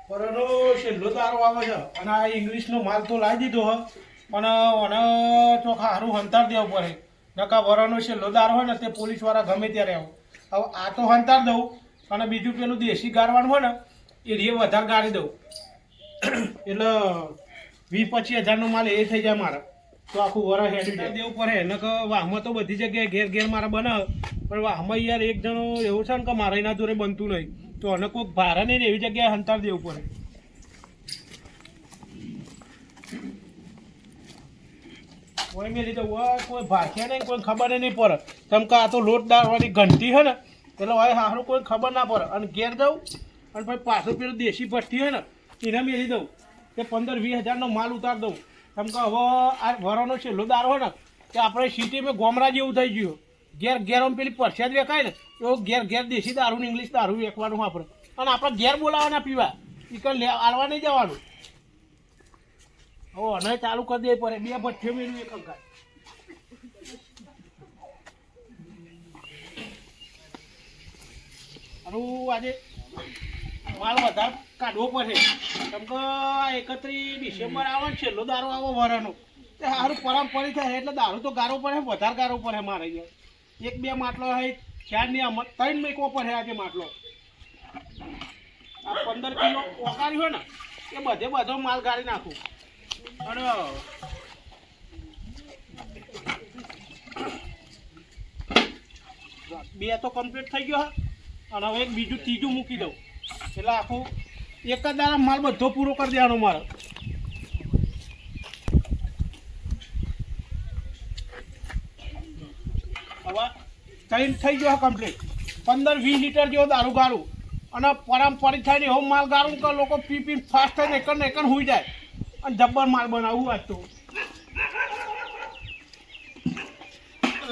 પરનો છેલ્લો તારો આવે છે અને આ ઇંગ્લિશનો માલ તો લાવી દીધો હ પણ મને ચોખા સારું હંતાર દેવું પડે નકા વરનો છેલ્લો દાર હોય ને તે પોલીસવાળા ગમે ત્યારે આવું હવે આ તો હંતાર દઉં અને બીજું પેલું દેશી ગારવાનું હોય ને એ રે વધારે ગાળી દઉં એટલે 20-25 હજારનો માલ એ થઈ જાય મારે તો આખું વરસ હેડી જાય દેવું પડે ને કે વાહમાં તો બધી જગ્યાએ ઘેર ઘેર મારે બને પણ વાહમાં યાર એક જણો એવું છે ને કે મારા એના જોડે બનતું નહીં તો અને કોઈક ભારે નહીં ને એવી જગ્યાએ હંતાર દેવું પડે કોઈ મેં લીધો કોઈ ભાગ્યા નહીં કોઈ ખબર નહીં પડે કેમ કે આ તો લોટ દાળવાળી ઘંટી છે ને એટલે હવે સારું કોઈ ખબર ના પડે અને ઘેર દઉં અને પછી પાછું પેલું દેશી ભઠ્ઠી હોય ને એને મેળી દઉં કે 15-20 હજારનો માલ ઉતાર દઉં કેમ કે હવે આ વરોનો છેલ્લો દાર હોય ને કે આપણે સિટીમાં ગોમરા જેવું થઈ ગયું ઘેર ઘેર આમ પેલી પરસ્યાદ વેકાય ને એવો ઘેર ઘેર દેશી દારૂ ને ઇંગ્લિશ દારૂ વેકવાનું આપણે અને આપણે ઘેર બોલાવવાના પીવા એ કઈ આલવા નહીં જવાનું ઓ અને ચાલુ કરી દે પડે 2 ભઠ્ઠીઓ મેળવી એક અંકાર આજે માલ વધારે કાઢવો પડે કેમ કે 31 ડિસેમ્બર આવે ને છેલ્લો દારો આવો વરાનો તે સારું પરંપરી થાય એટલે દારૂ તો ગારો પડે વધારે ગારો પડે મારે અહીંયા 1-2 માટલો હોય 4 ની 3 મેકવો પડે આજે માટલો આ 15 કિલો ઓકારી હોય ને એ બધો માલ ગાળી નાખું અને બે તો કમ્પ્લીટ થઈ ગયો અને હવે એક બીજું ત્રીજું મૂકી દઉં એટલે આખું એક જ દાડા માલ બધો પૂરો કરી દેવાનો મારે હવે ત્રણ થઈ ગયો કમ્પ્લીટ 15-20 લીટર જેવો દારૂ ગાળું અને પરંપરિક થાય ને એવો માલ ગાળું કે લોકો પી ફાસ્ટ થઈને એકન હોઈ જાય અને જબ્બર માલ બનાવવું આજ તો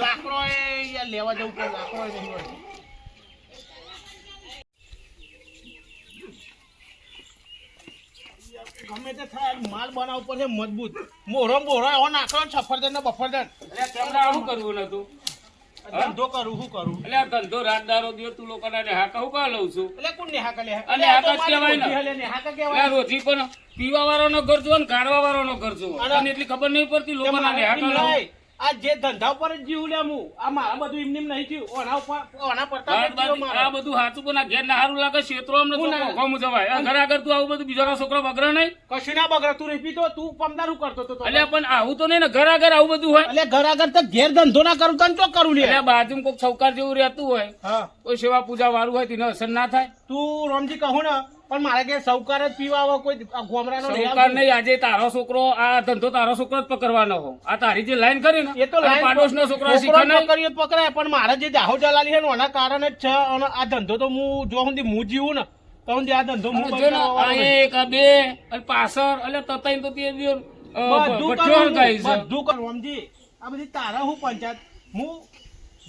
લાકડો એ લેવા જવું પડે લાકડો નહીં હોય ગમે તે થાય માલ બનાવવો પડશે મજબૂત મોરો એવો નાખો ને સફરજન ને બફરજન શું કરવું નતું ધંધો કરું શું કરું એટલે આ ધંધો રાતદારો દિયો તું લોકો ને હાકા હું કા લઉં છું એટલે કોણ નેહાકા લે અને હાકા જ કહેવાય ને નેહાકા કહેવાય રોજી પણ પીવા વાળો નો ઘર જોવો ને કાઢવા વાળો નો ઘર જોવો અને એટલી ખબર નહીં પડતી લોકો ના હાકા લઉં આ જે ધંધા ઉપર જ જીવ લે હું આ મારા બધું એમને નહીં થયું ઓના પડતા આ બધું સાચું પણ આ ઘેર ના સારું લાગે ક્ષેત્રો અમને તો જવાય ઘર આગળ તું આવું બધું બીજાનો છોકરો બગડે નહીં કશું ના બગડે તું નહીં પીતો તું પમદાર કરતો તો એટલે પણ આવું તો નહીં ને ઘર આગળ આવું બધું હોય એટલે ઘર આગળ તો ઘેર ધંધો ના કરું તને તો કરું લે એટલે બાજુ કોઈક સૌકાર જેવું રહેતું હોય હા કોઈ સેવા પૂજા વાળું હોય તેને અસર ના થાય તું રામજી કહું ને પણ મારે કે સૌકાર જ પીવા આવે કોઈ ગોમરાનો સૌકાર નહીં આજે તારો છોકરો આ ધંધો તારો છોકરો જ પકડવાનો હો આ તારી જે લાઈન કરી ને એ તો પાડોશ નો છોકરો શીખે નહીં કરીએ પકડાય પણ મારે જે દાહો દલાલી છે ને એના કારણે જ છે અને આ ધંધો તો હું જો સુધી હું જીવું ને તો સુધી આ ધંધો હું એક બે અને પાછળ એટલે તતાઈ તો તે બધું કરું રામજી આ બધી તારા હું પંચાયત હું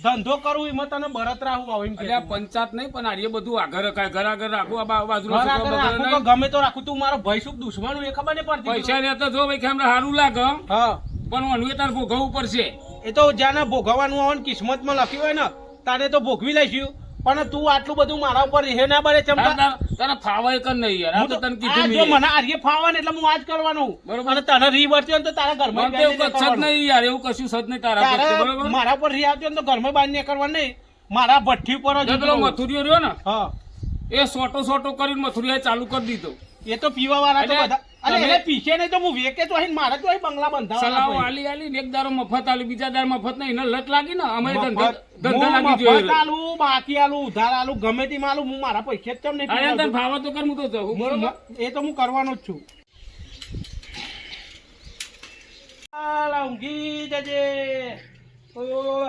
ધંધો કરું એમાં તને બળતરા હું આવું એટલે પંચાયત નહીં પણ આ બધું આગળ રખાય ઘર આગળ રાખું આ બાજુ ગમે તો રાખું તું મારો ભાઈ શું દુશ્મન એ ખબર નહીં પડતી પૈસા લેતા જો ભાઈ કેમ સારું લાગે હા પણ અનુ તાર ભોગવવું પડશે એ તો જ્યાં ભોગવવાનું આવે ને કિસ્મતમાં લખ્યું હોય ને તારે તો ભોગવી લઈશું પણ તું આટલું બધું મારા ઉપર રહે ના બને તને ફાવાય કર નહીં યાર આ તો તને કીધું જો મને આર્ય ફાવે ને એટલે હું આજ કરવાનું બરોબર અને તને રી વર્તી હોય તો તારા ઘરમાં સદ નહીં યાર એવું કશું સદ નહીં તારા બરોબર મારા ઉપર રી આવતી હોય તો ઘરમાં બહાર નહીં કરવાનું નહીં મારા ભઠ્ઠી ઉપર જ પેલો મથુરીઓ રહ્યો ને હા એ સોટો કરીને મથુરીયા ચાલુ કરી દીધો એ તો પીવા વાળા તો બધા અરે એને પીછે નહીં તો હું વેકે તો અહીં મારે તો અહીં બંગલા બંધાવા સલાવ આલી એક દારો મફત આલી બીજા દાર મફત નહીં એને લત લાગી ને અમે ધંધા લાગી જોઈએ આલું બાકી આલું ઉધાર આલું ગમે તે માલું હું મારા પૈસા જ કેમ નહીં અરે તને ભાવ તો કર હું તો જઉં બરોબર એ તો હું કરવાનો જ છું હાલા ઊંઘી જજે ઓ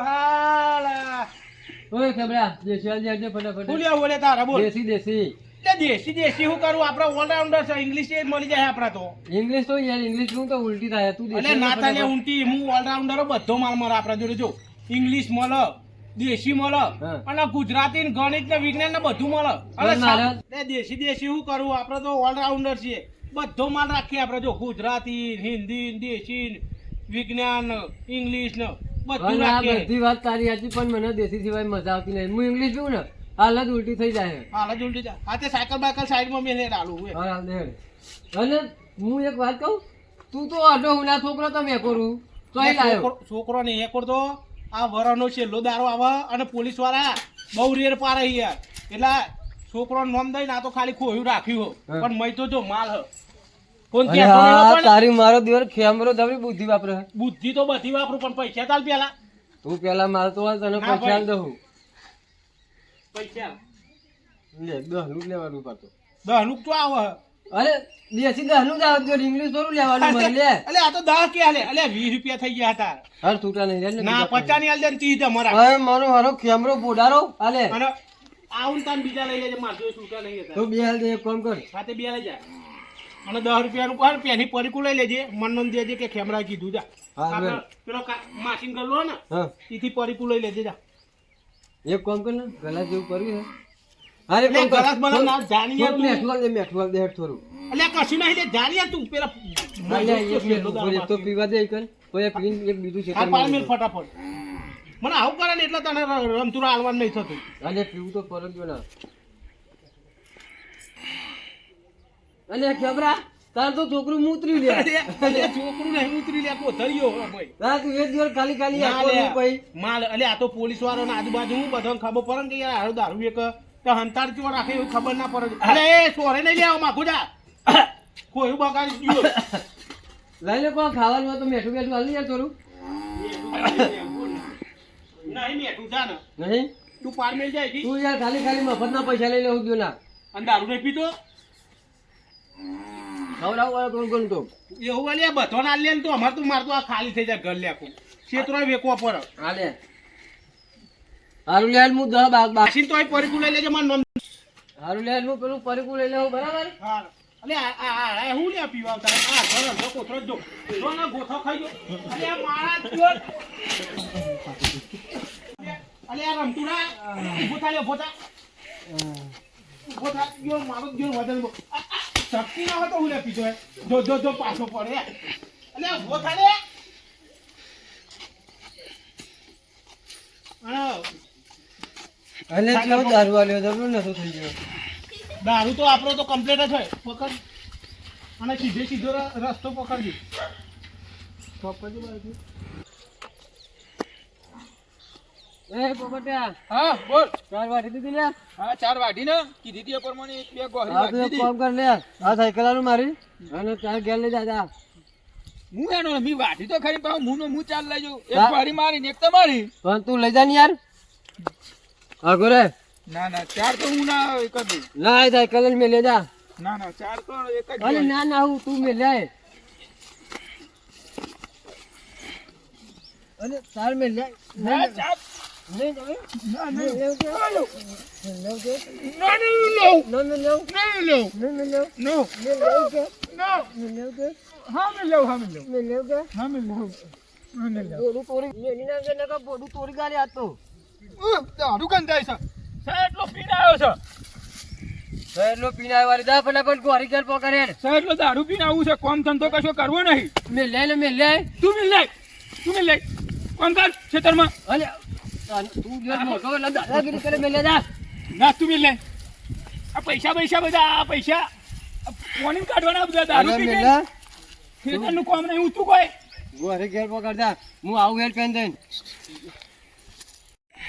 હાલા ઓય કેબડા દેશી આલજે ફટાફટ બોલ્યા બોલે તારા બોલ દેશી દેશી હું કરું આપડે ઓલરાઉન્ડર છે ઇંગ્લિશ એ મળી જાય આપડા તો ઇંગ્લિશ તો યાર ઇંગ્લિશ નું તો ઉલટી થાય તું એટલે ના થાય ઉલટી હું ઓલરાઉન્ડર બધો માલ મળે આપડા જોડે જો ઇંગ્લિશ મળે દેશી મળે અને ગુજરાતી ને ગણિત ને વિજ્ઞાન ને બધું મળે અને દેશી હું કરું આપડે તો ઓલરાઉન્ડર છીએ બધો માલ રાખીએ આપડે જો ગુજરાતી હિન્દી દેશી વિજ્ઞાન ઇંગ્લિશ ને બધું રાખીએ બધી વાત તારી હતી પણ મને દેશી સિવાય મજા આવતી નહીં હું ઇંગ્લિશ જોઉં ને હાલ જ ઉલટી થઈ જાય હાલ જ ઉલટી જાય. હા તે સાયકલ બાયકલ સાઈડમાં મેલે ડાલું હોય. હા હાલ દે અને હું એક વાત કહું તું તો અડો હુના છોકરો તો મેં કરું તો અહીં લાવ્યો છોકરો ને એક તો આ વરનો છેલ્લો દારો આવે અને પોલીસ વાળા બહુ રેર પારે યાર એટલે છોકરો નોમ દઈને આ તો ખાલી ખોયું રાખ્યું હા. પણ મય તો જો માલ હ કોણ અને કહેતો નહીં હા પણ તારી મારો દિવસ ખેમરો દબરી બુદ્ધિ વાપરે બુદ્ધિ તો બધી વાપરું પણ પૈસા તાલ પેલા તું પેલા માલ તો તને ના પૈસા ભાઈ. દઉં પૈસા લે 10 નું લેવાનું પાછો 10 નું તો આવે અરે દેશી 10 નું જ આવે જો ઇંગ્લિશ થોડું લેવાનું મને લે અલે આ તો 10 કે હાલે અલે 20 રૂપિયા થઈ ગયા હતા હાલ છૂટા નહીં લે ના 50 ની આલ દે 30 દે મારા હવે મારો હારો ખેમરો બોડારો હાલે અને આવું તાન બીજા લઈ લેજે માર જોઈ છૂટા નહીં હતા તો બે હાલ દે એક કામ કર સાથે બે લઈ જા અને 10 રૂપિયાનું પર પેની પરીકું લઈ લેજે મનન દેજે કે ખેમરા કીધું જા હા, આપણે લે. પેલો માસીન ગલ્લો ને હા ઈથી પરીકું લઈ લેજે જા એક કામ કર ને ગલા જેવું કર્યું હે અરે એટલે ગલાસ બનાવ ના જાણી યાર તું. મેઠું દે હેઠ થોડું અલે કશું નહીં લે જાણી યાર તું પેલા એક તો પીવા દે કર કોઈ પીન એક બીજું છે આ પાડ મેલ ફટાફટ મને આવું કરે ને એટલે તને રમતુરા હાલવાનું નહીં થતું અને પીવું તો પરત જો ના અને ખેબરા તાર તો છોકરું મૂતરી લે અલે છોકરું નહીં ઉતરી લે કોથળિયો હો ભાઈ તાર તું એક દિવસ ખાલી ખાલી ના આપો લે. નહીં પછી માલ અલે આ તો પોલીસ વાળો ને આજુબાજુ હું બધાને ખબર પડે ને કે યાર હારું દારૂ એક તો હંતાડ ચો રાખે એવું ખબર ના પડે અલે એ સોરે નહીં લેવા માગું જા કોઈ બગાડી ગયો લઈ લે કોણ ખાવાનું હોય તો મેઠું મેઠું હાલી યાર થોડું નહીં મેઠું જા ને નહીં તું પાર મેલ જાય કી તું યાર ખાલી ખાલી મફતના પૈસા લઈ લેવું જો ના અને દારૂ નહીં પીતો ખવડાવ વાળા કોણ કોણ તો એવું વાલી આ બધો ના લે ને તો અમાર તો મારતો આ ખાલી થઈ જાય ઘર લે આખું ક્ષેત્રો વેકવા પડે હાલે હારું લે હું 10 બાગ માસીન તો અહીં પરીકું લઈ લેજે મારું નામ હારું લે હું પેલું પરીકું લઈ લેવું બરાબર હા અલે આ હું લે પીવા આવતા આ ઘર અંદર કોથળો જ જો જો ને ગોથો ખાઈ જો અલે આ મારા ચોર અલે આ રમતુડા ઉભો થા ગયો મારો ગયો વજન શક્તિ ના હોય તો હું લે પીજો હે જો પાછો પડે અલે ઉભો થા લે અને કેવો દારૂ આલ્યો તો નતો થઈ ગયો દારૂ તો આપણો તો કમ્પ્લીટ જ હોય પકડ અને સીધો રસ્તો પકડજી એ પોપટિયા હા બોલ ચાર વાટી દીધી લે હા 4 વાઢી ને કીધી તી એ પ્રમાણે એક બે ગોહરી આ તો વાઢી એક દીધી. કામ કર લે આ સાયકલ આલું મારી અને ચાર ઘેર લઈ જા હું એનો મી વાઢી તો ખરી પાછું મું નો મું ચાલ લઈ જાઉં એક હા. ગોહરી મારી ને એક તમારી પણ તું લઈ જા ને યાર આગો રે ના ના 4 તો હું ના કરી દઉં ના આ સાયકલ જ મેં લઈ જા ના ના 4 તો એક જ અરે ગોહરી. ના ના હું તું મેં લે અને ચાર મેં લે ના, 4 નહીં જાવે ના નહીં નહીં લેવું કે ના લઉં. લેવું કે ના નહીં લઉં. ના મેં લેવું ના લઉં. નહીં મેં લેવું નો મેં લેવું કે નો મેં લેવું કે હા મેં લઉં હા મેં લઉં મેં લેવું કે હા મેં લઉં હા મેં લઉં બોડું તોડી મેની ના કે નકા બોડું તોડી ગાલી આ તો દારૂ ગંધાય છે સાહેબ એટલો પીને આવ્યો છે એટલો પીના વાળી દા ફટાફટ ગોરી ગેર પકડે સાહેબ એટલો દારૂ પીને આવું છે કોમ ધંધો કશો કરવો નહીં મેં લે ને મેં લે તું મિલ લે કોમ કર ખેતરમાં અલે તું જો મોટો એટલે દાદાગીરી કરે મેં લે જા ના તું મિલ લે આ પૈસા બધા આ પૈસા કોની કાઢવાના બધા દારૂ અરે પીને મેં લે ખેતરનું કામ નહીં ઉતું કોઈ ગોરી ગેર પકડતા હું આવું હેર પેન દઈને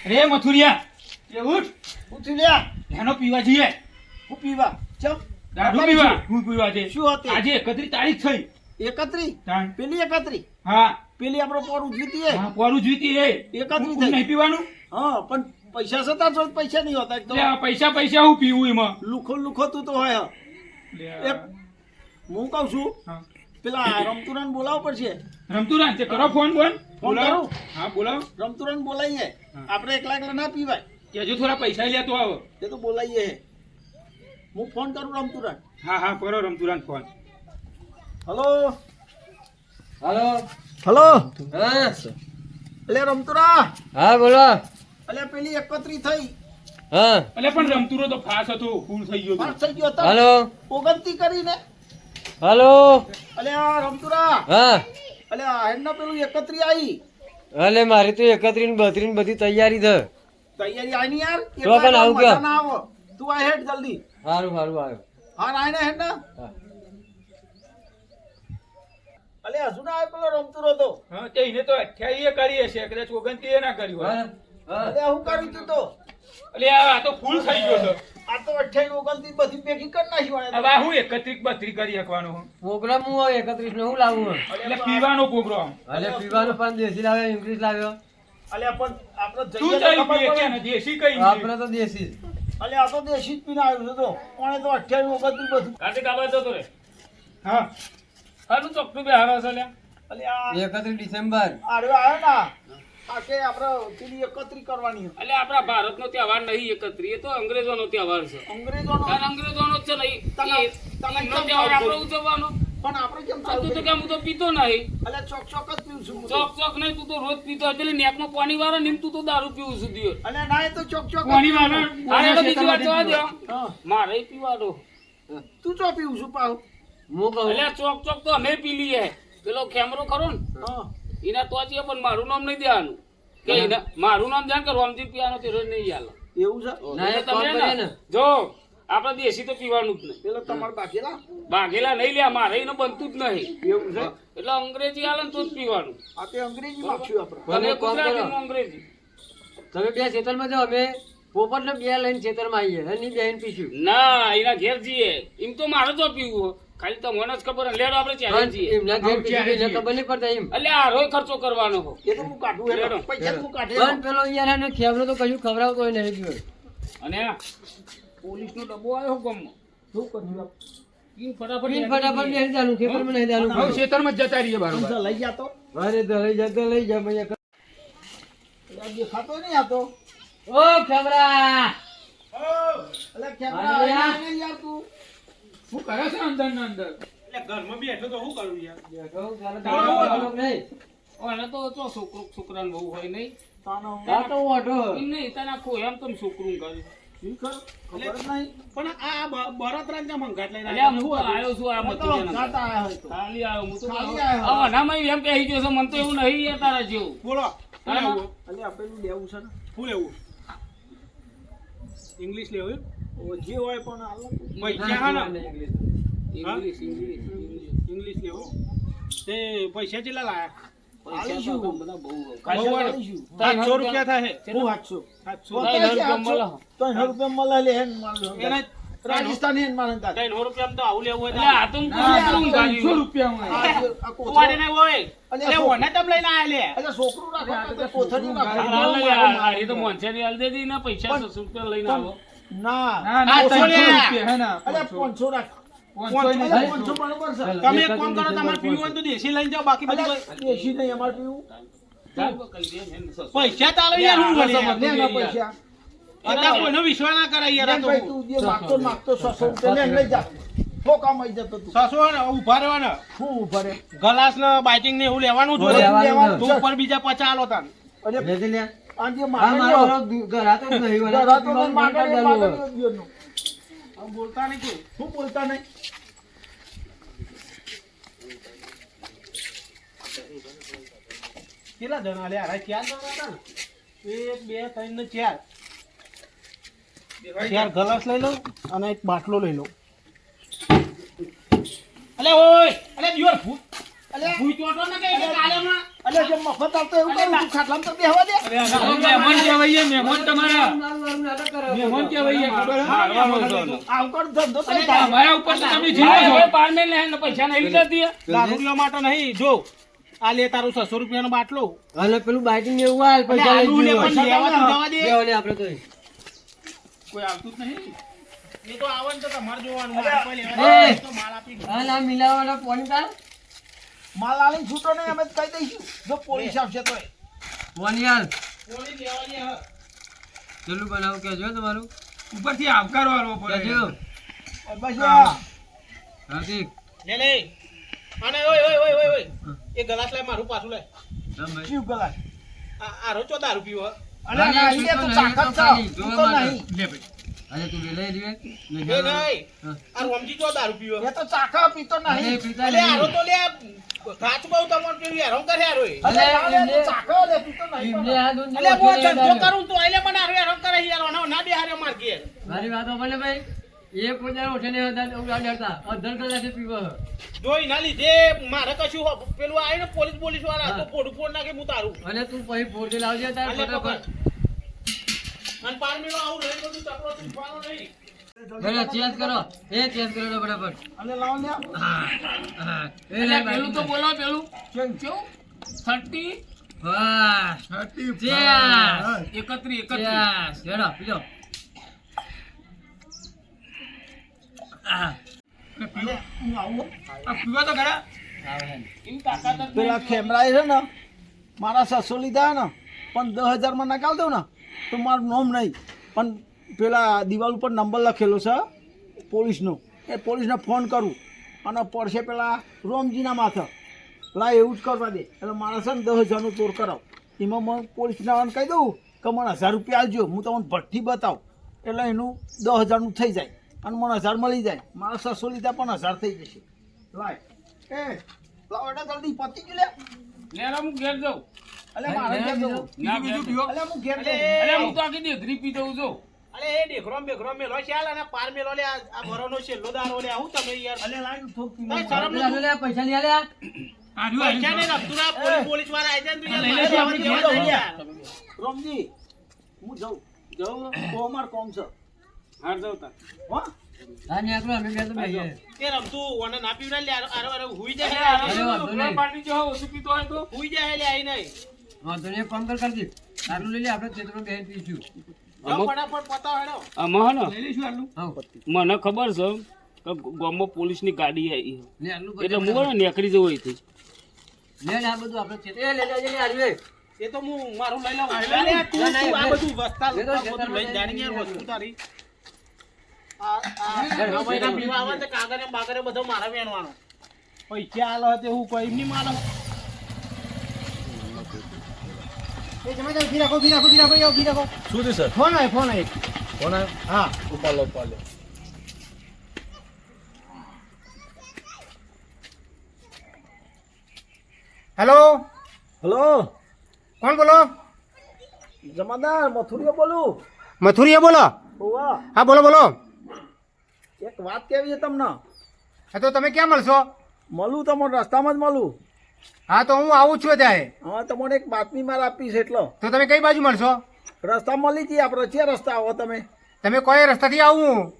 રે મથુરિયા એ ઉઠ ઉઠી લ્યા એનો પીવા જઈએ હું પીવા ચમ દારૂ પીવા હું પીવા જઈએ શું હતી? આજે 31 તારીખ થઈ 31 તાણ. પેલી 31 હા પેલી આપણો પોર ઉજવીતી હે હા પોરું જોઈતી એ 31 હું નહીં પીવાનું હા પણ પૈસા સતા જો પૈસા નહીં હોતા એક તો લે આ પૈસા હું પીવું એમાં લુખો તું તો હોય લે એક હું કહું છું હા. પેલા રમતુરાને બોલાવવું પડશે રમતુરાન તે કરો ફોન બોલ ફોન બોલાવો. કરું? હા બોલાવો રમતુરાને બોલાવીએ હા. આપણે એકલા ના પીવાય કેજો થોડા પૈસા લેતો આવો એ તો બોલાવીએ હે. હું ફોન કરું રમતુરાન હા કરો રમતુરાન ફોન હલો હાલો હલો હા એટલે રમતુરા હા બોલો એટલે પેલી 31 થઈ હા એટલે પણ રમતુરો તો ફાસ હતો ફૂલ થઈ ગયો પાંચ હતો. થઈ ગયો હતો હાલો 29 કરીને હાલો એટલે આ રમતુરા હા એટલે આ હેડના પેલું 31 આવી અલે મારી તો 31 ને 32 બધી તૈયારી છે તૈયારી આઈ ની યાર તો પણ આવું મજા કયો? ના આવો તું આ હેડ જલ્દી સારું સારું આવ્યો હા આઈ ને હેડ ના હા. અલે હજુ ના આવ્યો પેલો રમતો રહતો હા તે એને તો 28 કરી હશે કદાચ 29 એ ના કર્યું હોય હા, હા. અલે હું કર્યું તું તો એટલે આ તો ફૂલ થઈ ગયો છે આ તો 28 29 બધી પેકિંગ કરી નાખી હવે વાળા હું 31 32 કરી શકવાનો હું પ્રોગ્રામ હું હોય 31 નો હું લાવું એટલે પીવાનો પ્રોગ્રામ અરે પીવાનું પણ દેશી લાવ્યો ઇંગ્લિશ લાવ્યો અલે પણ આપણે તું જઈએ તો જઈ ખબર પીએ પડે કે ને દેશી કઈ આપણે તો દેશી જ. અલે આ તો દેશી જ પીને આવ્યું છે તો કોણે તો 28 29 બધું કાર્તિક આબાદ જતો રે હા હાલું ચોકટું બે હારા છે લ્યા. અલે આ 31 ડિસેમ્બર આર્યો આવ્યો ના આ કે આપણે પેલી એકત્રી કરવાની છે. એટલે આપણા ભારતનો તહેવાર નહીં 31, એ તો અંગ્રેજોનો તહેવાર છે. અંગ્રેજોનો કારણ અંગ્રેજોનો જ છે નહીં. તને- એ- તને એમનો કેમ તહેવાર ચાલુ આપણે ઉજવવાનો. પણ આપણે કેમ આ ચાલુ તું તો કરી? કેમ હું તો પીતો નહીં. અલે ચોક ચોક જ પીવું છું હું તો. ચોક ચોક નહીં, તું તો રોજ પીતો હોય. પેલી નેકમાં પાણી વાળા ને એમ તું તો દારૂ પીવું છું દિવસ. અલે ના એ તો ચોક ચોક જ પાણી પીવું. વાળા હા, એટલે બીજી વાત જવા દો. હા મારે પીવાનો. તું ચો પીવું છું પાવ હું કહું એટલે ચોક ચોક તો અમે પી લઈએ. પેલો ખેમરો ખરો ને હા એના તો જ પણ મારું નામ નહીં દેવાનું. કે એના મારું નામ જાણ કે રોમજી પીવાનો તે રોજ નહીં ચાલે. એવું છે ના, એટલે એક કામ તમે કરીએ ને, ને. જો આપણે દેશી તો પીવાનું જ નહીં. પેલો તમાર બાકીલા બાઘેલા નહીં લ્યા, મારે એનું બનતું જ નહીં. એવું છે એટલે અંગ્રેજી આલે ને તો જ પીવાનું. આ તે અંગ્રેજી માગશું આપણે તમે મને કોમ કરો. ગુજરાતીમાં અંગ્રેજી. તમે બે ખેતરમાં જાઓ અમે પોપટ ને બે લઈને ખેતરમાં આવીએ એની બેન પીશું ના, એના ઘેર જઈએ. એમ તો મારે તો પીવું હો. ખાલી તમને જ ખબર હોય. લેડો આપણે ચાલે જઈએ. એમના ઘેર આવું પીશું ક્યારે એટલે ખબર નહીં પડતા એમ એટલે આ રોય ખર્ચો કરવાનો હો. એ તો હું કાઢું હેડો. હેડો. પૈસા તો હું કાઢી પણ હેડો. પેલો યાર એને ખેમરો તો કશું ખવડાવતો હોય નહીં પીવો અને આ પોલીસનો ડબ્બો આવ્યો ગામમાં. શું કર્યું ઈ ફટાફટ પીને ફટાફટ નહીં જાણું ખેતરમાં નહીં જાણું હવે ખેતરમાં જ જતા રહીએ બરાબર સમજા લઈ ગયા તો અરે તો લઈ જા તો લઈ જા ભૈયા એટલે આ દેખાતો નહીં આ તો ઓ ખેમરા એટલે કેમેરા અરે યાર. આવી યાર તું શું કરે છે અંદર ને અંદર એટલે ઘરમાં બેઠો તો શું કરું યાર નહીં ઓને તો છોકરાને બહુ હોય નહીં. તાનો આ તો ઓઢો એમ નહીં, તને આખું એમ તમે છોકરું કરે. ઈ ખરું? ખબર જ નહીં પણ આ બળતરા ના મંગાટ લઈને અલ્યા હું તો આવ્યો છું આ આ તો મતીજાના. ગાતા આયા હોય તો ખાલી આવ્યો હું તો ખાલી આવ્યો. આ અનામાં એમ કહી ગયો છે, મને તો એવું નહીં યાર તારા જેવું. બોલો શું હા. લેવું અલે આ પેલું લેવું છે ને શું લેવું ઇંગ્લિશ લેવું એમ? ઓ જે હોય પણ હાલ પૈસા હા ને ઇંગ્લિશ ઇંગ્લિશ ઇંગ્લિશ લેવું તે પૈસા કેટલા લાયા પૈસા તો બધા બહુ હોય. બહુ વાળો. આલીશું. 700 રૂપિયા થાય હું 800 700 ત્રણ રૂપિયા મળે. 300 રૂપિયા મળે લે હેન માલ એના રાજસ્થાની હેન માલ તા 300 રૂપિયા તો આવું લેવું એટલે હોય આ તો હું પૂછું ગાડી 100 રૂપિયા હોય આ તો વાડે નહીં હોય અલે એટલે ઓને તમ લઈને આયા લે અલે છોકરું રાખો આ તો કોથળી હાલ રાખો લે, આ એ તો મોંછેરી હાલ દેતી ને પૈસા 600 રૂપિયા લઈને આવો. ના ના ના 500 300 લે. રૂપિયા હે ના અલે 500 500 રાખ 500 નહીં. અલે 500 બરોબર છે તમે એક કામ કરો તમારે પીવું હોય તો દેશી લઈને જાઓ બાકી અલે બધું દેશી નહીં અમાર પીવું ચાલ તો કહી દે ને 600. પૈસા ચાલો યાર હું લે, બોલે આ લે ના પૈસા અત્યારે કોઈનો વિશ્વાસ ના કરાય યાર આ યાર તો ભાઈ તું જે માગતો 600 રૂપિયા લે લઈ જા ઠોકામાં આવી જતો તું સાસો ને ઉભા રહેવાના શું ઉભા રે ગ્લાસ ને બાઇટિંગ ને એવું લેવાનું જ હોય લેવાનું તો ઉપર બીજા 50 આલો તાન અરે લેજે લે આ જે આ માગણી મારો હોય, વાળો ઘરાતો જ નહીં વાળા. ઘરાતો ને પીવાનું માગણી ચાલુ હોય. માગણી દિયોનું. આમ બોલતા નહીં કોઈ શું બોલતા નહીં કેટલા જણા લે અરે 4 જણા હતા ને 1 2 3 ને 4 ચાર ગ્લાસ લઈ લઉં અને એક બાટલો લઈ લઉં અલે ઓય અલે દિયોર ભૂત અલે ભૂત ચોટો ને કઈ કાલેમાં અલે જે મફત આવતો એવું કરું તું ખાટલામાં તો બેહવા દે મહેમાન કહેવાય મહેમાન તમારા મારું વાળું નાટક કરે. મહેમાન કહેવાય ખબર હે? આવકર ધંધો તો અલે થાય. અમારા ઉપર તો તમે જીવો હા, છો હવે બાર મેલ ને પૈસા નહીં લીધા તે. દારૂ માટે નહીં જો આ લે તારું 600 રૂપિયાનો બાટલો અને પેલું બાઇટિંગ એવું હાલ અલે પૈસા આલુ લઈ લે ગયો. પણ લેવા તું જવા દે લેવો લે આપણે તો કોઈ આવતું જ નહીં એ તો આવે ને તો તમારે જોવાનું મારે કોઈ લેવા એ! નહીં. તો માલ આપી દે. હાલ આ મિલાવાળા ફોન કર માલ આલીને છૂટો નહીં અમે તો કહી દઈશું જો પોલીસ આવશે તોય ફોન યાર પોલીસ લેવા દે હવે. ચેલું બનાવું કેજો તમારું ઉપરથી આવકારો આલવો પડે કેજો બસ આ. હાર્દિક લે લે અને ઓય ઓય ઓય ઓય ઓય એ ગ્લાસ લાય મારું પાછું લાય રામ ભાઈ શિવ ગલાસ આ આરો ચો દારૂ પીવો અલે ના, એ તો તાકાત છે. તું તો નહીં લે ભાઈ અરે તું વેલાઈ રહ્યો એ નહીં હા. આ રોમજી તો દારૂ પીવો એ તો ચાખા પીતો અરે નહીં. પિતા અલે હારો નહીં. તો લે કાચ બહુ તમને પેલું હેરાન કરે હારો એ. અલે અલે આ લે એમને- તો ચાખા લે પીતો નહીં એમને પણ. આ દૂધ અલે ઓછો હું નહીં ધંધો દારૂ. કરું તો આલે મને હારો હેરાન કરે યાર ના બે હારે માર કે મારી વાત સાંભળ ને ભાઈ એ કોઈ દાડો ઓછો નહીં હતા અધર કલાકે પીવો જોઈ ના લીધે મારે કશું પેલું આવે ને પોલીસ વાળા તો ફોડું ફોડ નાખે હું તારું અને તું પછી પોતે લાવજે તાર અલે ફટાફટ અને પારમીનો આવું રહી બધું તકડો તુફાનો નહીં બરાબર ચેન્જ કરો એ ચેન્જ કરો તો બરાબર અલે લાવો લે. હા એ એટલે લે પેલું તો ભાઈ. બોલો પેલું કેવું 30 વાહ ચેન્જ 31 હેડો પીજો આ અલે હું આવું. આ પીવા તો ખરા એની તાકાત જ પેલા નહીં. ખેમરાએ છે ને મારા 600 લીધા ને પણ 10,000 માં નાખાવ દઉં ને તો મારું નામ નહીં પણ પેલા દિવાલ ઉપર નંબર લખેલો છે પોલીસનો એ પોલીસને ફોન કરું અને પડશે પેલા રોમજીના માથે લા એવું જ કરવા દે એટલે મારા છે ને 10,000નું ચોર કરાવ એમાં મને પોલીસના વાળાને કહી દઉં કે મને 1,000 રૂપિયા આપજો હું તમને ભઠ્ઠી બતાવું એટલે એનું 10,000નું થઈ જાય અને મને 1,000 મળી જાય મારા 600 લીધા પણ 1,000 થઈ જશે લાય એ લાવ એટલે જલ્દી પતી ગયું લે લેલા હું ઘેર જાઉં. અલે મારે ઘેર જવું. ના બીજું ઘેર પીવો અલે હું ઘેર અલે, જવું. અરે હું તો આખી દેઘરી પી દઉં છું. અલે એ ડેખરો બેખરો મેલો ચાલ અને પાર મેલો લે આ ભરોનો છેલ્લો દારો લે આવું તમે યાર અલે લાય થોક પીવો. કઈ શરમ પેલા નથી. લે પૈસા લઈ આલ્યા પૈસા નહીં રખતું ના, પોલીસ વાળા આવી જાય ને લઈ તું યાર લે, મારે આપણે જવા ઘેર દે જઈએ. યાર. રોમજી હું જાઉં તો અમાર કોમ છે હાર જાઉં તાર. હો હા ને આપણે અમે બે તો બેસીએ. એ રમતું ઓને ના પીવડાવી લે આરો હુઈ જાય અરે લે, અરે વાંધો નહીં. પાર્ટી જો ઓછું પીતો હોય તો હુઈ જાય લે આઈ નહીં વાંધો નહીં, એક કામ કર કરજી આટલું લઈ લે આપણે ખેતરમાં બેસીને પીશું જાઓ ફટાફટ પતાવો હેડો આમાં હે લઈ લઈશું આટલું હા ને મને ખબર છે કે ગામમાં પોલીસની ગાડી આવી લે આટલું એટલે હું પૈસા ને નીકળી જવું અહીંથી. લે લે આ બધું આપણે ખેતર એ લે લે લે આર્યું એ તો હું મારું લઈ લઉં લે તું ના, ના, તું આ લે. બધું વસ્તા લે તો બધું લઈને જાણી યાર વસ્તુ તારી આ લે, મહિના પીવા આવે તો કાગળ એમ બાગળ બધો મારે વેણવાનો પૈસા આલો તે હું કોઈ નહીં માનો એ જમા જાવ ફી રાખો શું છે સર ફોન આવ્યો કોણ હા ઉપાડો હેલો હેલો કોણ બોલો જમાદાર મથુરિયો બોલું મથુરિયા બોલો ઓવા હા બોલો બોલો એક વાત કેવી છે તમને હા તો તમે ક્યાં મળશો મળું તમને રસ્તામાં જ મળું હા તો હું આવું છું ત્યારે હા તમને એક બાતમી માર આપી છે એટલો તો તમે કઈ બાજુ મળશો રસ્તા મળી જઈએ આપણે છે રસ્તા આવો તમે કોઈ રસ્તાથી આવું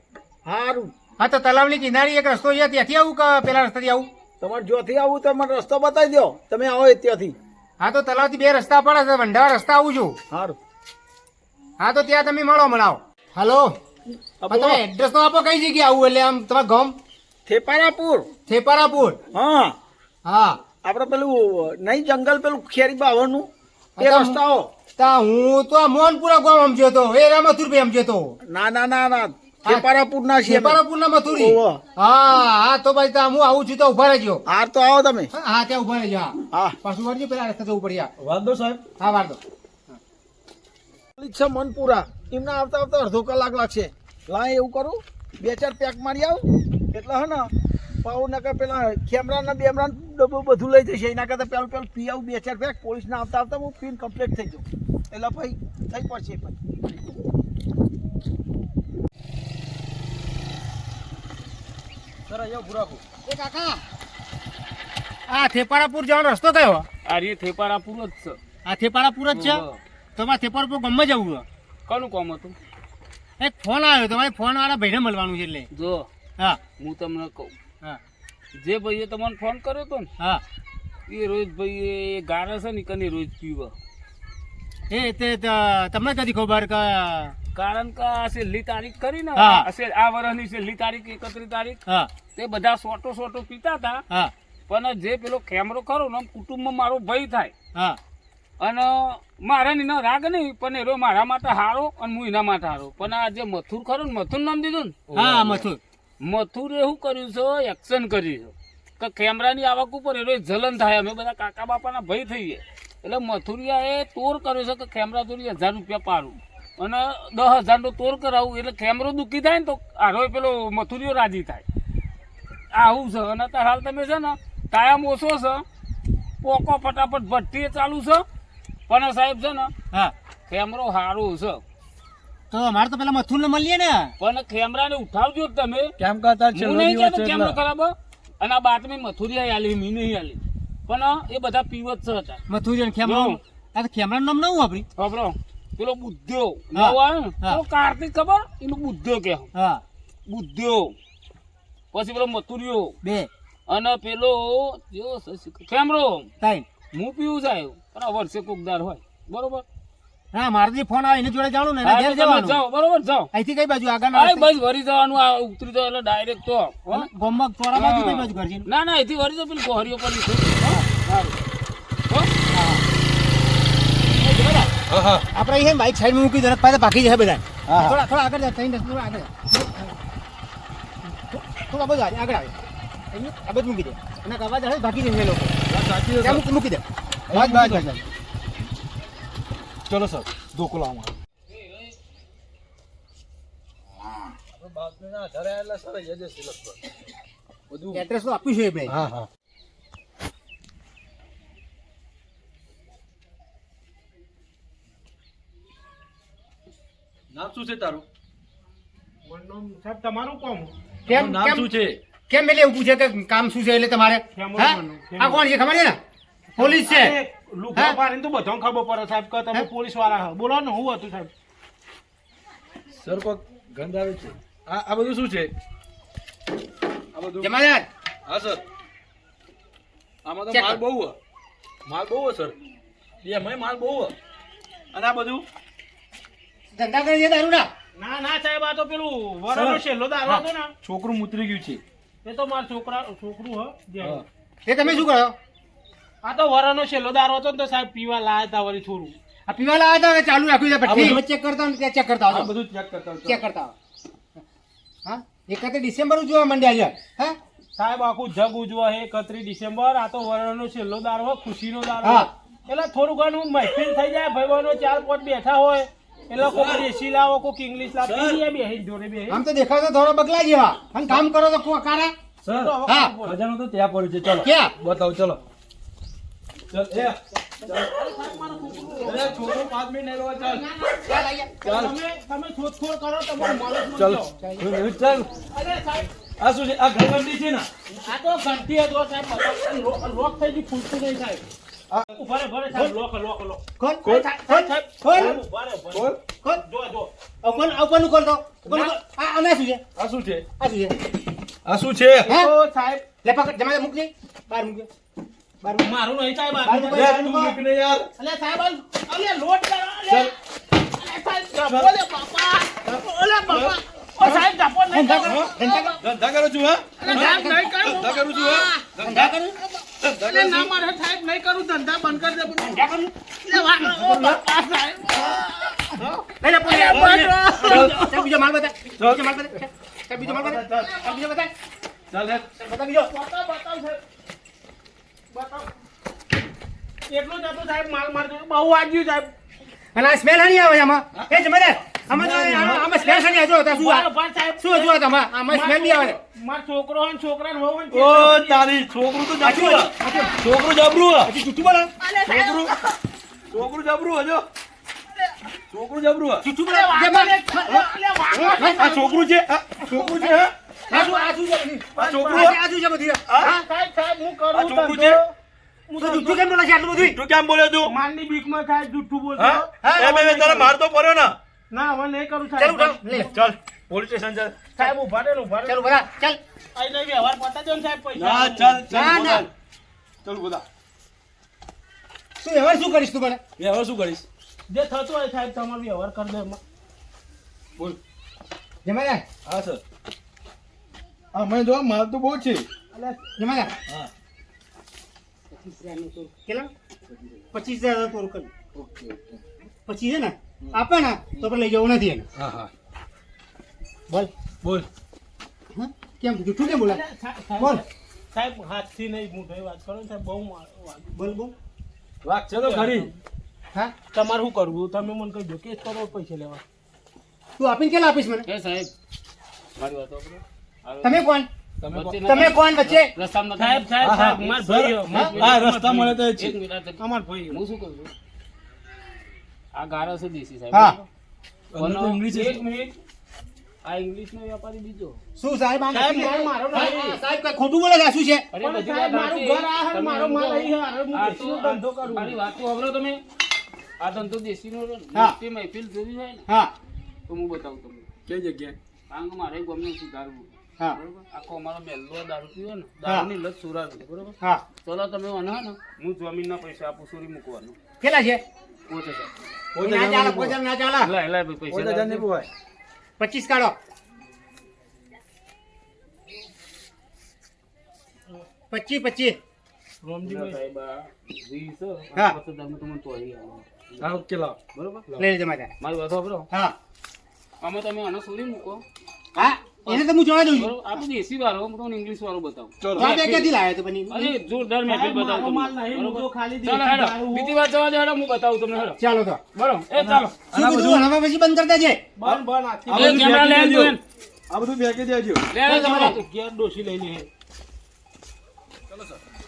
સારું હા તો તલાવની કિનારી એક રસ્તો છે ત્યાંથી આવું કે પેલા રસ્તાથી આવું તમારે જોથી આવું તો મને રસ્તો બતાવી દો તમે આવો એ ત્યાંથી હા તો તલાવથી બે રસ્તા પડે છે વંઢાવા રસ્તા આવું છું સારું હા તો ત્યાં તમે મળાવો હલો તમે એડ્રેસ તો આપો કઈ જગ્યાએ આવું એટલે આમ તમારા ગામ થેપારાપુર થેપારાપુર હા હા આપણે પેલું નહીં જંગલ પેલું ખેરી બાવળનું એ અચ્છા. રસ્તાઓ તા હું તો આ મોહનપુરા ગામ સમજ્યો તો એ રામથુરભાઈ સમજ્યો તો ના થેપારાપુર ના છીએ અમે. થેપારાપુરના મથુરી ઓહો. હા તો ભાઈ તા હું આવું છું તો ઉભા રહેજો હાર તો આવો તમે હા ત્યાં ઉભા રહેજો હા હા પાછું વળજો પેલા રસ્તા જવું પડ્યા વાંધો સાહેબ હા વાંધો છે મનપુરા એમના આવતા આવતા અડધો કલાક લાગશે લાય એવું કરું 2-4 પેક મારી આવું એટલે હે ને પાઉ નકર પેલા ખેમરાના બેમરા ડબ્બો બધું લઈ જશે એના કરતાં પેલું પી આવું 2-4 પેક પોલીસના આવતા આવતા હું પીન કમ્પ્લીટ થઈ જાઉં એટલે ભાઈ થઈ પડશે સર અહીંયા ભૂરાકું એ કાકા આ થેપારાપુર જવાનો રસ્તો કયો આ રે થેપારાપુર જ છે. આ થેપારાપુર જ છે ઓહો. તમારે થેપારાપુર ગામમાં જવું છે કોનું કામ હતું એક ફોન આવ્યો તમારે ફોન વાળા ભાઈને મળવાનું છે એટલે જો હા હું તમને કહું હા જે ભાઈએ તમને ફોન કર્યો હતો ને હા એ રોજ ભાઈ એ ગાળે છે ને કને રોજ પીવે એ તે તમને કદી ખબર કે કારણ કે આ છેલ્લી તારીખ કરી ને હા. આ વર્ષની છેલ્લી તારીખ 31 તારીખ હા તે બધા સોટો પીતા હતા હા પણ જે પેલો કેમેરો ખરો ને કુટુંબમાં મારો ભય થાય હા અને મારા એનો રાગ નહીં પણ એરો મારા માટે હારો અને હું એના માટે હારો પણ આ જે મથુર ખરો ને મથુર નામ દીધું ને હા મથુર મથુરે એવું કર્યું છે એક્શન કર્યું છે કે કેમેરાની આવક ઉપર એનો જલન થાય અમે બધા કાકા બાપાના ભય થઈએ એટલે મથુરિયાએ તોર કર્યો છે કે કેમેરા ચોરી 1000 રૂપિયા પાડું અને 10,000 નો તોર કરાવું એટલે કેમેરો દુઃખી થાય ને તો આરો પેલો મથુરીઓ રાજી થાય. આવું છે. અને તાર હાલ તમે છે ને ટાયમ ઓછો છે, પોકો ફટાફટ ભઠ્ઠી ચાલુ છે, પણ સાહેબ છે ને હા કેમેરો સારું છે. તો અમારે તો પેલા મથુર ને મળીએ ને. પણ કેમેરાને ઉઠાવજો જ તમે. કેમ કરતા હું નહીં કહેતો કેમેરો ખરાબ હો. અને આ બાતમી મથુરિયા આલી, મી નહીં આલી, પણ એ બધા પીવત છે હતા. મથુર ખેમરા આ તો ખેમરા નામ નવું આપડી. ખબરો પેલો બુદ્ધ્યો હા. નવો આવ્યો ને હા. પેલો કાર્તિક ખબર એનું બુદ્ધ્યો કે હા બુદ્ધ્યો, પછી પેલો મથુરિયો બે અને પેલો જેવો કેમરો ત્રણ. હું પીવું જાય પણ આ વર્ષે કોકદાર હોય બરોબર. હા મારે જે ફોન આવે એને જોડે જાણું ને હા, એને તો ઘેર તમે જવાનું. જાઓ બરોબર જાઓ. અહીંથી કઈ બાજુ આગળ આ બસ વરી જવાનું, આ ઉતરી જાવ એટલે ડાયરેક્ટ તો હો? ગોમમાં ચોરા બાજુ કઈ બાજુ ઘર છે? ના ના અહીંથી વરી જાવ પેલી ગોહરીઓ પર લીધું. સારું હો? આપણે અહીં બાઈક સાઈડમાં મૂકી દો, પાછા બાકી જશે બધા. થોડા થોડા આગળ જાય, ત્રણ રસ્તા થોડા આગળ જાય. થોડા બધું આગળ આવે અહીંયા આ બધું મૂકી દે અને અવાજ આવે બાકી જશે લોકો. ત્યાં મૂકી દે. બસ બસ બસ. ચલો સર ધોકો લાવો. એડ્રેસ તો આપ્યું છે આપણે. હા હા નામ શું છે તારું? સાહેબ તમારું કોમ કેમ નામ કેમ શું છે? કેમ એટલે એવું પૂછે કે કામ શું છે એટલે તમારે? હા? આ કોણ છે ખબર છે ને? પોલીસ છે. લુગડા પાડીને તો બધાને ખબર પડે સાહેબ કે તમે પોલીસ વાળા હો. બોલો ને હું હતું સાહેબ? સર કોક ગંધ આવે છે. આ બધું શું છે? આ બધું જમાદાર હા સર આમાં તો Check માલ કર. બહુ હે. માલ બહુ હે સર. એમાંય માલ બહુ હે. અને આ બધું ધંધા કરી છે દારૂ ના? ના ના સાહેબ આ તો પેલું વરાનો છેલ્લો દારૂ હતો ને છોકરું મૂતરી ગયું છે. એ તો મારા છોકરું હ જે. હા. એ તમે શું કરો? આ તો વરાનો છેલ્લો દારૂ હતો ને તો સાહેબ પીવા લાયા હતા વળી થોડું. આ પીવા લાવ્યા હતા ને ચાલુ રાખ્યું છે આ ભઠ્ઠી. બધું? ચેક કરતા હોય ને ત્યાં ચેક કરતા આ આવો. બધું ચેક કરતા હોય. ચેક કરતા આવો. હા 31 ડિસેમ્બર ઉજવવા માંડ્યા છે. હા સાહેબ આખું જગ ઉજવો હે 31 ડિસેમ્બર. આ તો વરાનો છેલ્લો દારૂ હો, ખુશીનો દારૂ હા. હો. એટલે થોડું ઘણું મહેફિલ થઈ જાય, ભાઈબંધો 4-5 બેઠા હોય એટલે કોઈ દેશી લાવો, કોઈ ઇંગ્લિશ લાવો, પીએ બેહીને જોડે બેહી. આમ તો દેખાવ તો થોડો બગલા જેવા અને કામ કરો તો કારા. સર તો હવે હા. ખબર પડે. ખજાનો તો ત્યાં પડ્યો છે. ચલો ક્યાં? બતાવો ચલો. ચલ એ છોકરો 5 મિનિટ નહીં રહો. ચાલ ચાલ તમે શોધખોળ કરો તમારું માણસ ચાલ મળજો. ચાલ. અરે સાહેબ આ શું છે? આ ઘરબંધી છે ને? આ તો ઘંટી હતો સાહેબ, લોક થઈ ગયું, ખુલતું નહીં સાહેબ. ઉભા રહે, ઉભા રહે સાહેબ, લોક. ખોલ સાહેબ, સાહેબ, સાહેબ, ખોલ. સાહેબ, ઉભા રહે, ઉભા રહે. ખોલ. જો. ઉપરનું ખોલ તો. ઉપરનું ખોલ. આ આમાં શું છે? આ શું છે? આ શું છે? આ શું છે? હે? તો સાહેબ લે પકડ જમાદાર મૂક દે. બહાર મૂક દે. બહાર મૂક. મારું નહીં સાહેબ, બાર આ. મૂક. લે તું નીકળે યાર. અલે સાહેબ, અલે લોટ કરો, અલે. ચાલ. અલે સાહેબ, જપો લે બાપા. અલે બાપા. ઓ સાહેબ, જપો નહીં ધંધા કરો. કરો. ધંધા કરો. ધંધા કરું છું હા? અલે સાહેબ, નહીં કરું. ધંધા કરું છું હા? ધંધા કરો. અલે ના મારે સાહેબ, નહીં કરું, ધંધા બંધ કરી દે. ધંધા કરો. અલે વાહ, ઓ બાપા સાહેબ. લઈ લે પોલીસ. અલે બસ. ચાલ બીજો માલ બતા. બીજો માલ બતા. ચાલ બીજો માલ બતા. ચાલ બીજો બતા. ચાલ હેડ. બતા બીજો. બતાવ સાહેબ. બતાવ. એટલું જ હતું સાહેબ, માલ મારજો. બહુ વાગ્યું સાહેબ. અને આ સ્મેલ હણી આવે આમાં. એ જમાદાર આમાં સ્મેલ હણી આવે. જો તો શું આ? બરાબર સાહેબ. શું જો તમારે આમાં સ્મેલ નહીં આવે. મારો છોકરો હોય ને છોકરાને વહુ હોય ને ઓ તારી છોકરું તો જબરું હે. છોકરું જબરું હે. હજી જૂઠું બોલો. છોકરું જબરું હે જો. છોકરું જબરું હે. જૂઠું બોલો. અલે વાગો લે. અલે વાગો. આ છોકરું છે. આ છોકરું છે હે? આ શું છે બધું? આ છોકરું હે? આ શું છે બધું? હા, સાહેબ, હું કરું આ છોકરું ધંધો. છે? હું તો જૂઠું કેમ બોલે છે આટલું બધું? તું કેમ બોલ્યો તું? માનની બીકમાં સાહેબ જુઠ્ઠું બોલતો. હા? એ બે તારે મારતો પડ્યો ને. ના, હવે નહીં કરું ચાલ સાહેબ. ઉઠો. લે. ચાલ પોલીસ સ્ટેશન ચાલ. સાહેબ, ઉભા રહે, ઉભા રહે. ચાલ બધા. ચાલ. આઈને વ્યવહાર પતાજો ને સાહેબ, પૈસા. ના ચાલ ચાલ ના, ના. ચાલ બધા. શું વ્યવહાર શું કરીશ તું મને? એ હવે શું કરીશ? જે થતું હોય સાહેબ, તમારો વ્યવહાર કરી દો એમાં. બોલ. જમાદાર. હા સર. હા મેં જો માલ તો બહુ છે. અલે, જમાદાર. હા 25,000 નું તોડ. કેટલા? 25,000 નું તોડ કર. Okay okay. પછી છે ને આપે ને તો પણ લઈ જવું નથી એને. હા હા બોલ. બોલ. હા? કેમ જૂઠું કેમ બોલા? સાહેબ, બોલ. સાહેબ, હાથથી નહીં, મોઢે વાત કરો ને સાહેબ, બહુ વાગ્યું. બોલ બોલ. વાત છે તો ખરી. હા તમારે શું કરવું તમે મને કહી દો કેસ કરો પૈસા લેવા. તું આપીને કેટલા આપીશ મને? એ સાહેબ મારી વાત સાંભળો. તમે કોણ? વચ્ચે તમે કોણ વચ્ચે? રસ્તામાં નતા- સાહેબ સાહેબ સાહેબ માર ભાઈ હા રસ્તા મળે તો એક મિનિટ આ તો- અમાર ભાઈ હું શું કહું છું આ ગારો છે દેશી સાહેબ હા. બરાબર? તો ઇંગ્લિશ છે. એક મિનિટ આ ઇંગ્લિશ નો વ્યાપારી બીજો શું સાહેબ આમ સાહેબ, નથી? મારો નહીં. સાહેબ કઈ ખોટું બોલે છે આ શું છે? અરે પણ બધી સાહેબ, વાત મારું સાચી. ઘર આ હે, તમે મારો એમ માલ કહો. અહીં હે, હવે હું આ દેશીનો તો- ધંધો કરું. મારી વાત તો સાંભળો તમે આ ધંધો દેશી નો હા. મહેફિલ જોવી હોય ને હા તો હું બતાવું તમને કઈ જગ્યાએ? કારણ કે મારે ગમને સુધારવું હા બરોબર આખો અમારો મહેલો દારૂ પીવો ને દારૂની લત સુરાવી બરોબર હા ચલો તમે મને હે ને હું જમીનના પૈસા આપું સોરી મૂકવાનું કેટલા છે? 5000 ના ચાલે, પોચા ના ચાલે. લા લા ભાઈ પૈસા 5000 લાવજો. નહીં પોવાય. 25 કાઢો. 25. ના સાહેબ, આ વીસ છે. હા. 5000 માં તમને તોડી આલો. હા ઓકે લાવ. બરોબર લઈ લેજો મારે. મારી વાત સાંભળો હા આમાં તમે આને સોરી મૂકો હા એને તો હું જોવા દઉં છું. બરોબર આ તો દેશી વાળો હું તમને ઇંગ્લિશ વાળો બતાવું તો આ બે ક્યાંથી લાવ્યા તો બની? અરે જોરદાર મહેફિલ સાહેબ, મારો બતાવું માલ તમને. નહીં, હું તો બરોબર? ખાલી ચાલો દેશી હેડો દારૂ. બીજી વાત જવા દે હેડો હું બતાવું તમને હેડો ચાલો તો બરોબર એ ચાલો શું કીધું? હવે પછી બંધ કરી દેજે. બંધ બંધ આથી. આ એ બધું કેમેરા ફેંકી લેન દેજો. તું આ બધું ફેંકી દેજો. લે લે તમારે ઘેર ડોશી લઈ લે.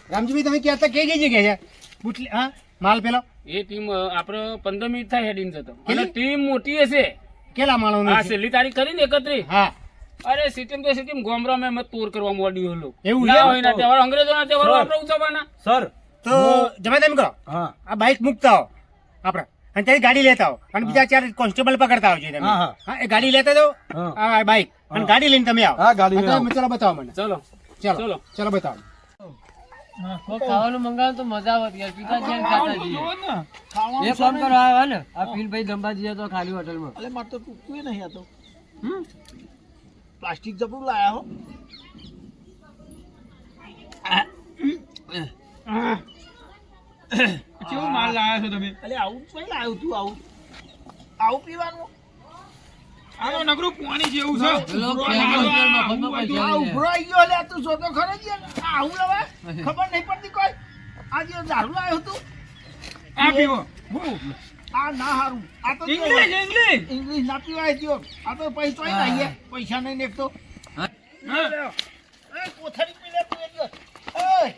રામજીભાઈ તમે ક્યાં હતા? કઈ જગ્યાએ છે? બુટલી હા માલ પેલો એ ટીમ આપણે 15 મિનિટ થાય હેડીને જતો અને કેટલી? ટીમ મોટી હશે કેટલા માણસની આ છે? છેલ્લી તારીખ કરીને 31 હા અરે સિટીમ તો સિટીમ ગોમરામાં મત તોર કરવા મોડ્યું હલો એવું ના છે? હોય ના તહેવાર અંગ્રેજોના તહેવારો સર. આપણે ઉજવવાના સર તો જમાઈ એમ કરો હા આ બાઇક મૂકતા હો આપણે અને ત્યાંથી ગાડી લેતા હો અને બીજા 4 કોન્સ્ટેબલ પકડતા આવજો તમે હા, હા. હા એ ગાડી લેતા જાઓ હા. આ બાઇક અને હા. ગાડી લઈને તમે આવો હા, ગાડી લઈને હા, આવો. તો ચલો બતાવો મને ચલો ચલો ચલો. ચલો બતાવો ખાવાનું મંગાવો તો મજા આવત યાર પિતા જઈને ખાતા જઈએ ખાવાનું એક કામ કરો આવે ને આ પીલભાઈ જમવા જઈએ તો ખાલી હોટલમાં અલે મારે તો તૂટતું નહીં આ તો પ્લાસ્ટિક જબરું લાયા હો. કેવો માલ લાવ્યા છો તમે અલે આવું કઈ લાવ્યું તું આવું આવું પીવાનું આનો નગરું પાણી જેવું છે પેલો કેમેરો ઉપર મફતમાં પૈસા આ લઈ જાય. ઉભરો આવી ગયો લે તું જોતો ખરો જ યાર. આ આવું લવાય ખબર નહીં પડતી કોઈ આ જે દારૂ લાવ્યો તું આ પીવો આ ના હારું આ તો ઇંગ્લિશ ઇંગ્લિશ ના પીવાય ગયો આ તો પૈસા નહીં પૈસા નહીં નેકતો એ કોથળી પી લે તું એક દિવસ. ઓય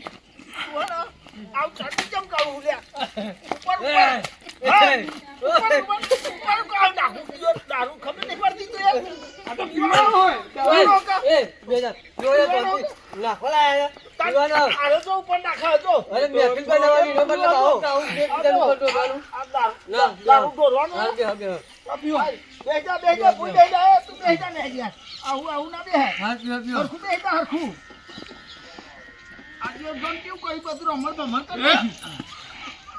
તું હે ને આવું ચાટી કેમ કાઢું લે ઉપર ઉપર હા, ઉપર કાઢ નાખું જો દારૂ ખબર નહીં પડતી તું યાર આ તો પીવાનો હોય પીવાનો કા? એ બેજા જોયા તો નાખો લાયા પીવાનો આરો તો ઉપર નાખ્યો હતો અરે મહેફિલ બનાવવાની નો મતલબ આવો કાઉ બે બીજાનું ઉપર ટોકાનું આ દારૂ ના, દારૂ ઢોરવાનું હા કે હા આ પીવો બેજા ભૂઈ બેજા તું બેજા ને યાર આવું ના બેહે હા પીવો પીવો હરખું બેજા હરખું આજે ગણ કેવું કરી બધું રમણ ભમણ કરી નાખ્યું.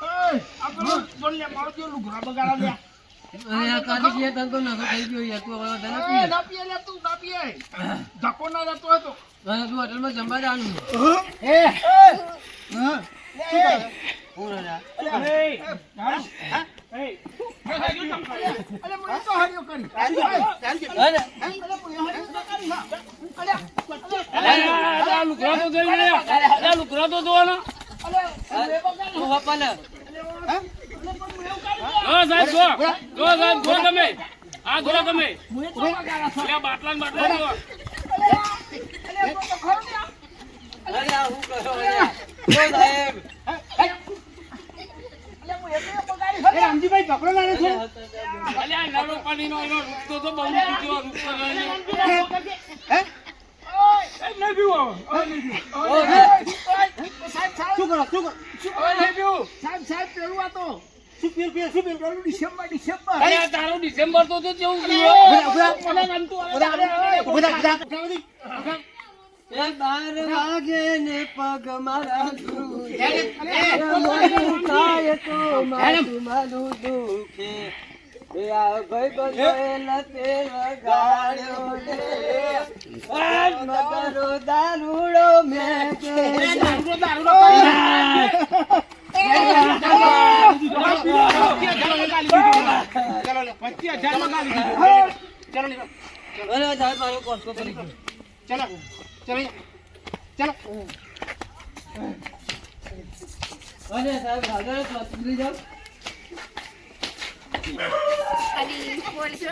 ઓય આ પેલો બોલ લે મારો જે લુગડા બગાડા લે અરે આ કાઢી ગયા તન તો નખો થઈ ગયો યાર તું હવે તને એ પીએ ના પીએ લે તું ના પીએ ધક્કો ના જતો હતો અને તું હોટલમાં જમવા જવાનું એ હું રહ્યા અલે મને તો હરિયો કરી અરે અલે મને હરિયો કરી હા આ લુકડા તો જોઈ લે આ લુકડા તો જોવાના તું બાપાને સાહેબ જો સાહેબ જો તમે આ જો તમે લે બાટલા ને બાટલા જો અરે આ હું કરો યાર ઓ સાહેબ એ રામજીભાઈ પકડો ના છે અલે આ નાનો પાણીનો એનો રૂપ તો બહુ કીધો રૂપ તો નહીં. નહીં પીવો શું કરો સાહેબ પેલું આ તો શું પેલું ડિસેમ્બર અરે આ તારો ડિસેમ્બર તો કેવું એ બાર વાગે ને પગ મારા ગુરુ મોડું થાય તો મારું મારું દુખે એ આ ભાઈ બંધોએ લતે લગાડ્યો ને મગરો દારૂડો મેં કે અરે સાહેબ મારો કોસ્કો કરી ગયો અરે સાહેબ આગળ પાછું લઈ જાઓ અને પોલીસ